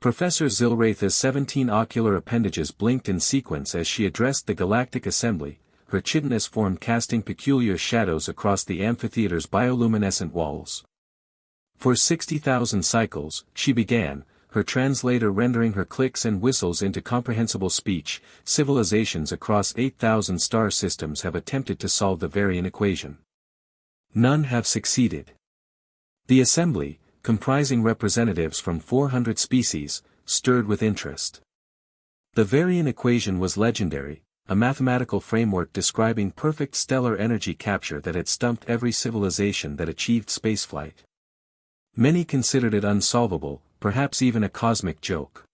Professor Zilratha's 17 ocular appendages blinked in sequence as she addressed the galactic assembly, her chitinous form casting peculiar shadows across the amphitheater's bioluminescent walls. For 60,000 cycles, she began, her translator rendering her clicks and whistles into comprehensible speech. Civilizations across 8,000 star systems have attempted to solve the Varian equation. None have succeeded. The assembly, comprising representatives from 400 species, stirred with interest. The Varian equation was legendary, a mathematical framework describing perfect stellar energy capture that had stumped every civilization that achieved spaceflight. Many considered it unsolvable, perhaps even a cosmic joke.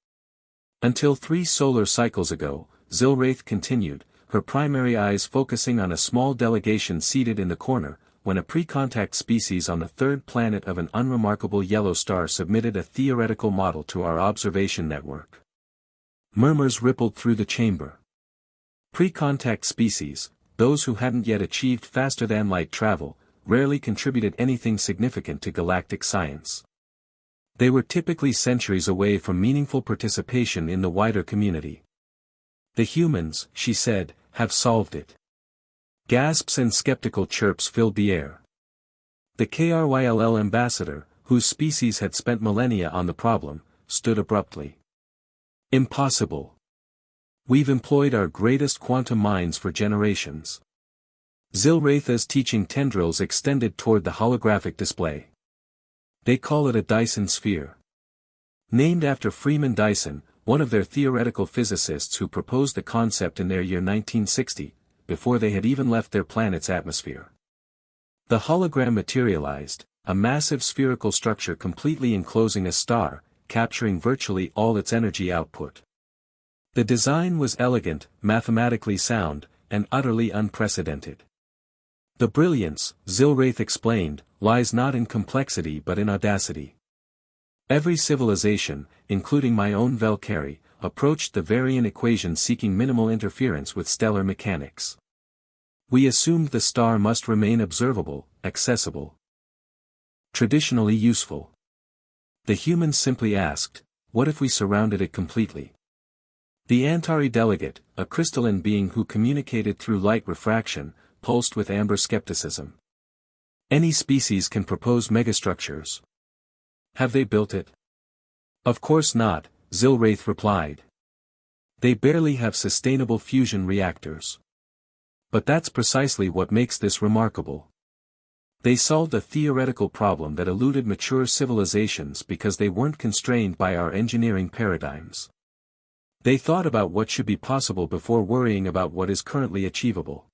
Until 3 solar cycles ago, Zilrath continued, her primary eyes focusing on a small delegation seated in the corner, when a pre-contact species on the third planet of an unremarkable yellow star submitted a theoretical model to our observation network. Murmurs rippled through the chamber. Pre-contact species, those who hadn't yet achieved faster-than-light travel, rarely contributed anything significant to galactic science. They were typically centuries away from meaningful participation in the wider community. The humans, she said, have solved it. Gasps and skeptical chirps filled the air. The KRYLL ambassador, whose species had spent millennia on the problem, stood abruptly. Impossible. We've employed our greatest quantum minds for generations. Zilratha's teaching tendrils extended toward the holographic display. They call it a Dyson sphere. Named after Freeman Dyson, one of their theoretical physicists who proposed the concept in their year 1960, before they had even left their planet's atmosphere. The hologram materialized, a massive spherical structure completely enclosing a star, capturing virtually all its energy output. The design was elegant, mathematically sound, and utterly unprecedented. The brilliance, Zilrath explained, lies not in complexity but in audacity. Every civilization, including my own Valkyrie, approached the Varian equation seeking minimal interference with stellar mechanics. We assumed the star must remain observable, accessible, traditionally useful. The humans simply asked, what if we surrounded it completely? The Antari delegate, a crystalline being who communicated through light refraction, pulsed with amber skepticism. Any species can propose megastructures. Have they built it? Of course not, Zilrath replied. They barely have sustainable fusion reactors. But that's precisely what makes this remarkable. They solved a theoretical problem that eluded mature civilizations because they weren't constrained by our engineering paradigms. They thought about what should be possible before worrying about what is currently achievable.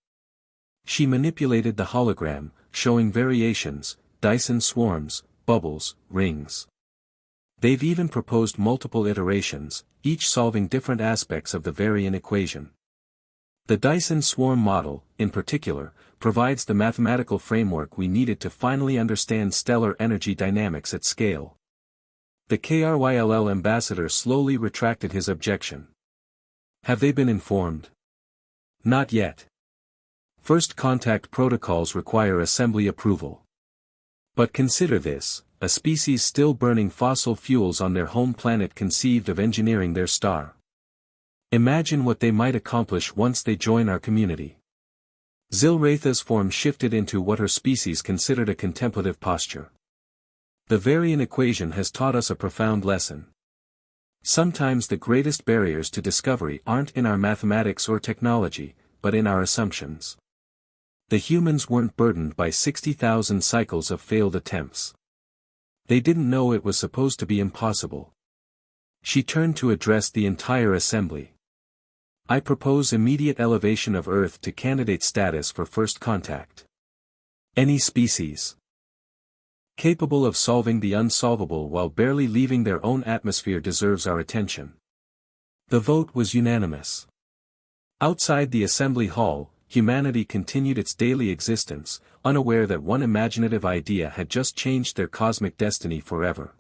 She manipulated the hologram, showing variations, Dyson swarms, bubbles, rings. They've even proposed multiple iterations, each solving different aspects of the Varian equation. The Dyson swarm model, in particular, provides the mathematical framework we needed to finally understand stellar energy dynamics at scale. The KRYLL ambassador slowly retracted his objection. Have they been informed? Not yet. First contact protocols require assembly approval. But consider this, a species still burning fossil fuels on their home planet conceived of engineering their star. Imagine what they might accomplish once they join our community. Zilratha's form shifted into what her species considered a contemplative posture. The Varian equation has taught us a profound lesson. Sometimes the greatest barriers to discovery aren't in our mathematics or technology, but in our assumptions. The humans weren't burdened by 60,000 cycles of failed attempts. They didn't know it was supposed to be impossible. She turned to address the entire assembly. I propose immediate elevation of Earth to candidate status for first contact. Any species capable of solving the unsolvable while barely leaving their own atmosphere deserves our attention. The vote was unanimous. Outside the assembly hall, humanity continued its daily existence, unaware that one imaginative idea had just changed their cosmic destiny forever.